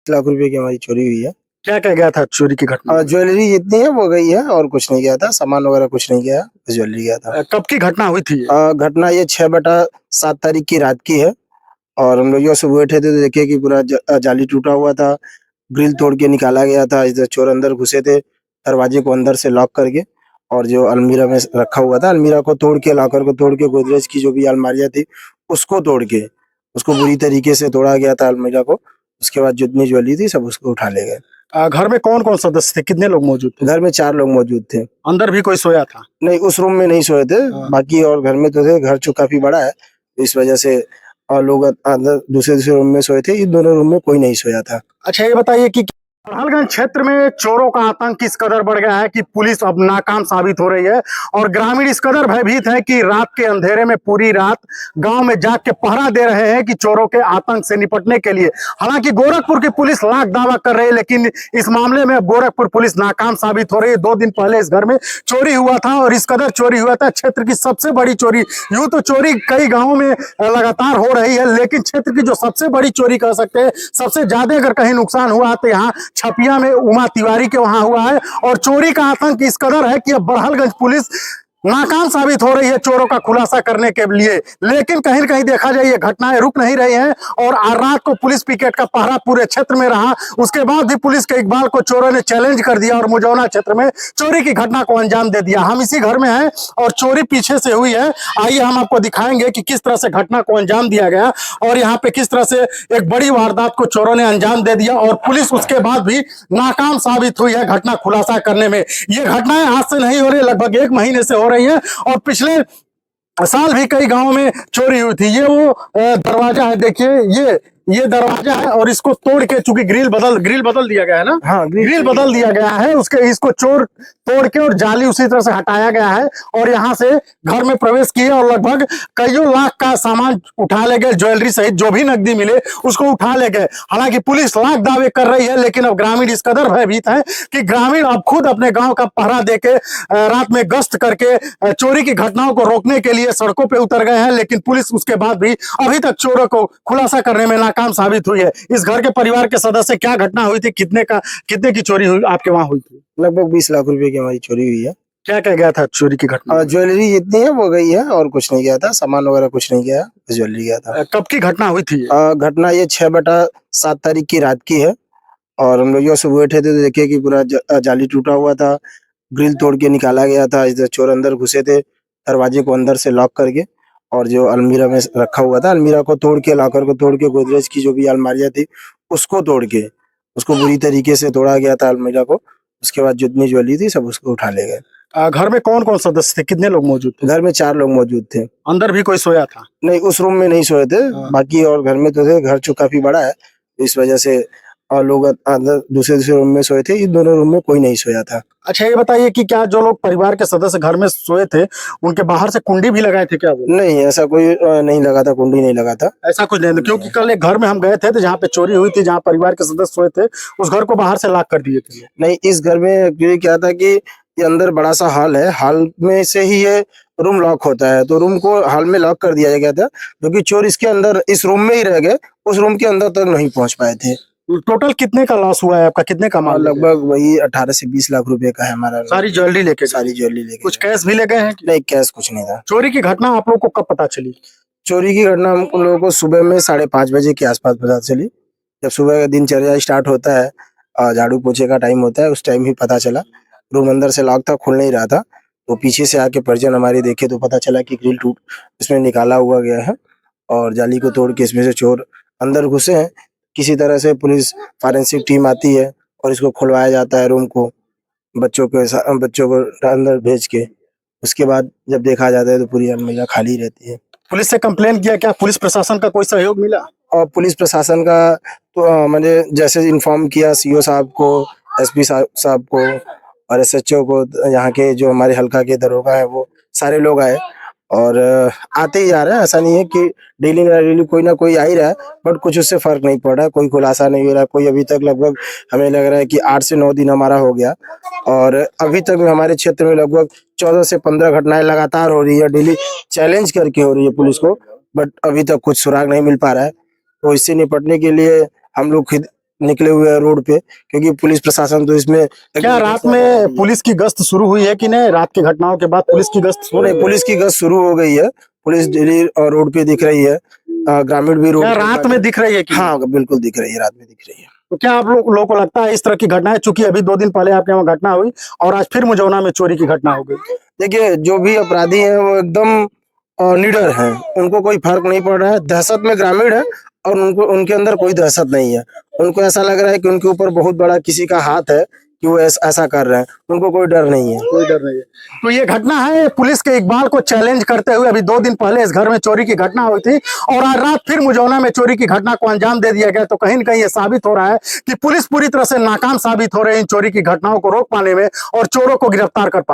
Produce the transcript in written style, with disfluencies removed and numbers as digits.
लाख रुपए की हमारी चोरी हुई है। क्या क्या गया था चोरी की घटना? ज्वेलरी जितनी है वो गई है और कुछ नहीं गया था, सामान वगैरह कुछ नहीं गया, बस ज्वेलरी गया था। कब की घटना हुई थी ये? घटना ये 6/7 तारीख की रात की है और हम लोग जो सुबह उठे थे तो देखे कि पूरा जाली टूटा हुआ था, ग्रिल तोड़ के निकाला गया था। इधर चोर अंदर घुसे थे, दरवाजे को अंदर से लॉक करके, और जो अलमीरा में रखा हुआ था, अलमीरा को तोड़ के, लॉकर को तोड़ के, गोदरेज की जो भी अलमारियां थी उसको तोड़ के, उसको बुरी तरीके से तोड़ा गया था अलमीरा को। उसके बाद जितनी ज्वेलरी थी सब उसको उठा ले गए। घर में कौन कौन सदस्य थे, कितने लोग मौजूद थे? घर में 4 लोग मौजूद थे। अंदर भी कोई सोया था? नहीं, उस रूम में नहीं सोए थे, बाकी और घर में तो थे। घर जो काफी बड़ा है, इस वजह से और लोग अंदर दूसरे रूम में सोए थे। इन दोनों रूम में कोई नहीं सोया था। अच्छा, ये बताइए कि बड़हलगंज क्षेत्र में चोरों का आतंक इस कदर बढ़ गया है कि पुलिस अब नाकाम साबित हो रही है और ग्रामीण इस कदर भयभीत है कि रात के अंधेरे में पूरी रात गांव में जाग के पहरा दे रहे हैं कि चोरों के आतंक से निपटने के लिए। हालांकि गोरखपुर की पुलिस लाख दावा कर रही है, लेकिन इस मामले में गोरखपुर पुलिस नाकाम साबित हो रही है। 2 दिन पहले इस घर में चोरी हुआ था और इस कदर चोरी हुआ था, क्षेत्र की सबसे बड़ी चोरी। यूं तो चोरी कई गाँवों में लगातार हो रही है, लेकिन क्षेत्र की जो सबसे बड़ी चोरी कह सकते हैं, सबसे ज्यादा अगर कहीं नुकसान हुआ तो यहाँ छपिया में उमा तिवारी के वहां हुआ है। और चोरी का आतंक इस कदर है कि अब बड़हलगंज पुलिस नाकाम साबित हो रही है चोरों का खुलासा करने के लिए। लेकिन कहीं न कहीं देखा जाए ये घटनाएं रुक नहीं रही हैं और रात को पुलिस पिकेट का पहरा पूरे क्षेत्र में रहा। उसके बाद भी पुलिस के इकबाल को चोरों ने चैलेंज कर दिया और मुजौना क्षेत्र में चोरी की घटना को अंजाम दे दिया। हम इसी घर में हैं और चोरी पीछे से हुई है। आइए हम आपको दिखाएंगे कि किस तरह से घटना को अंजाम दिया गया और यहाँ पे किस तरह से एक बड़ी वारदात को चोरों ने अंजाम दे दिया और पुलिस उसके बाद भी नाकाम साबित हुई है घटना खुलासा करने में। ये घटनाएं आज से नहीं हो रही, लगभग 1 महीने से हो रही है और पिछले साल भी कई गांवों में चोरी हुई थी। ये वो दरवाजा है, देखिए ये दरवाजा है और इसको तोड़ के, चूंकि ग्रिल बदल दिया गया है ना। हाँ, ग्रिल बदल दिया गया है, इसको चोर तोड़ के और जाली उसी तरह से हटाया गया है और यहाँ से घर में प्रवेश किए और लगभग कईयों लाख का सामान उठा ले गए, ज्वेलरी सहित जो भी नकदी मिले उसको उठा ले गए। हालांकि पुलिस लाख दावे कर रही है, लेकिन अब ग्रामीण इस कदर भयभीत है कि ग्रामीण अब खुद अपने गांव का पहरा देके रात में गश्त करके चोरी की घटनाओं को रोकने के लिए सड़कों पे उतर गए हैं। लेकिन पुलिस उसके बाद भी अभी तक चोरों को खुलासा करने में नाकाम साबित हुई है। इस घर के परिवार के सदस्य, क्या घटना हुई थी, कितने की चोरी हुई आपके वहां हुई थी? लगभग 20 लाख रुपए की हमारी चोरी हुई है। क्या क्या गया था चोरी की घटना? ज्वेलरी जितनी है वो गई है और कुछ नहीं गया था, सामान वगैरह कुछ नहीं गया, बस ज्वेलरी गया था। कब की घटना हुई थी? घटना ये 6/7 तारीख की रात की है और हम लोग जो सुबह उठे थे तो देखे कि पूरा जाली टूटा हुआ था, ग्रिल तोड़ के निकाला गया था। इधर चोर अंदर घुसे थे, दरवाजे को अंदर से लॉक करके, और जो अलमीरा में रखा हुआ था, अलमीरा को तोड़ के, लॉकर को तोड़ के, गोदरेज की जो भी अलमारियां थी उसको तोड़ के, उसको बुरी तरीके से तोड़ा गया था अलमीरा को। उसके बाद जितनी ज्वेलरी थी सब उसको उठा ले गए। घर में कौन कौन सदस्य थे, कितने लोग मौजूद थे? घर में 4 लोग मौजूद थे। अंदर भी कोई सोया था? नहीं, उस रूम में नहीं सोए थे, बाकी और घर में तो थे। घर जो काफी बड़ा है, इस वजह से और लोग अंदर दूसरे रूम में सोए थे। इन दोनों रूम में कोई नहीं सोया था। अच्छा, ये बताइए कि क्या जो लोग परिवार के सदस्य घर में सोए थे उनके बाहर से कुंडी भी लगाए थे क्या? नहीं, ऐसा कोई नहीं लगा था, कुंडी नहीं लगा था। ऐसा कुछ नहीं, क्योंकि कल एक घर में हम गए थे तो जहाँ पे चोरी हुई थी, जहाँ परिवार के सदस्य सोए थे, उस घर को बाहर से लॉक कर दिए थे। नहीं, इस घर में एक्चुअली क्या था कि ये अंदर बड़ा सा हॉल है, हॉल में से ही ये रूम लॉक होता है, तो रूम को हॉल में लॉक कर दिया गया था, क्योंकि चोर इसके अंदर इस रूम में ही रह गए, उस रूम के अंदर तक नहीं पहुंच पाए थे। टोटल कितने का लॉस हुआ है आपका, कितने का माल? लगभग वही 18 से 20 लाख रुपए का है हमारा। सारी ज्वेलरी लेके? सारी ज्वेलरी लेके। कुछ कैश भी ले गए हैं? नहीं, कैश कुछ नहीं था। चोरी की घटना आप लोग को कब पता चली? चोरी की घटना हम लोगों को सुबह में 5:30 बजे के आसपास पता चली। जब सुबह का दिनचर्या स्टार्ट होता है, झाड़ू पोछे का टाइम होता है, उस टाइम ही पता चला। रूम अंदर से लॉक था, खुल नहीं रहा था, तो पीछे से आके परिजन हमारे देखे तो पता चला कि ग्रिल टूट इसमें निकाला हुआ गया है और जाली को तोड़ के इसमें से चोर अंदर घुसे हैं। किसी तरह से पुलिस फॉरेंसिक टीम आती है और इसको खुलवाया जाता है रूम को, बच्चों को अंदर भेज के। उसके बाद जब देखा जाता है तो पूरी अलमीरा खाली रहती है। पुलिस से कंप्लेन किया क्या? पुलिस प्रशासन का कोई सहयोग मिला? और पुलिस प्रशासन का तो मैंने जैसे इन्फॉर्म किया सीओ साहब को, एसपी साहब को और एसएचओ को, यहाँ के जो हमारे हल्का के दरोगा है वो सारे लोग आए और आते ही जा रहे हैं। ऐसा नहीं है कि डेली कोई ना कोई आ ही रहा है, बट कुछ उससे फर्क नहीं पड़ रहा है, कोई खुलासा नहीं हो रहा है। कोई अभी तक लगभग हमें लग रहा है कि 8 से 9 दिन हमारा हो गया और अभी तक हमारे क्षेत्र में लगभग 14 से 15 घटनाएं लगातार हो रही है, डेली चैलेंज करके हो रही है पुलिस को, बट अभी तक कुछ सुराग नहीं मिल पा रहा है। तो इससे निपटने के लिए हम लोग खुद निकले हुए हैं रोड पे, क्योंकि पुलिस प्रशासन तो इसमें क्या रात में पुलिस की गश्त शुरू हुई है कि नहीं? रात की घटनाओं के बाद पुलिस की गश्त शुरू नहीं, पुलिस की गश्त शुरू हो गई है। पुलिस डेली रोड पे दिख रही है, ग्रामीण भी रोड क्या रात में दिख रही है कि हाँ बिल्कुल दिख रही है, रात में दिख रही है। तो क्या आप लोगों को लगता है इस तरह की घटनाएं, चूंकि अभी 2 दिन पहले आपके वहाँ घटना हुई और आज फिर मुजौना में चोरी की घटना हो गई? देखिए, जो भी अपराधी हैं वो एकदम निडर हैं, उनको कोई फर्क नहीं पड़ रहा है। दहशत में ग्रामीण है और उनको उनके अंदर कोई दहशत नहीं है। उनको ऐसा लग रहा है कि उनके ऊपर बहुत बड़ा किसी का हाथ है कि वो ऐसा कर रहे हैं। उनको कोई डर नहीं है, कोई डर नहीं है। तो ये घटना है पुलिस के इकबाल को चैलेंज करते हुए। अभी 2 दिन पहले इस घर में चोरी की घटना हुई थी और आज रात फिर मुजौना में चोरी की घटना को अंजाम दे दिया गया। तो कहीं न कहीं ये साबित हो रहा है कि पुलिस पूरी तरह से नाकाम साबित हो रही है इन चोरी की घटनाओं को रोक पाने में और चोरों को गिरफ्तार कर पाने में।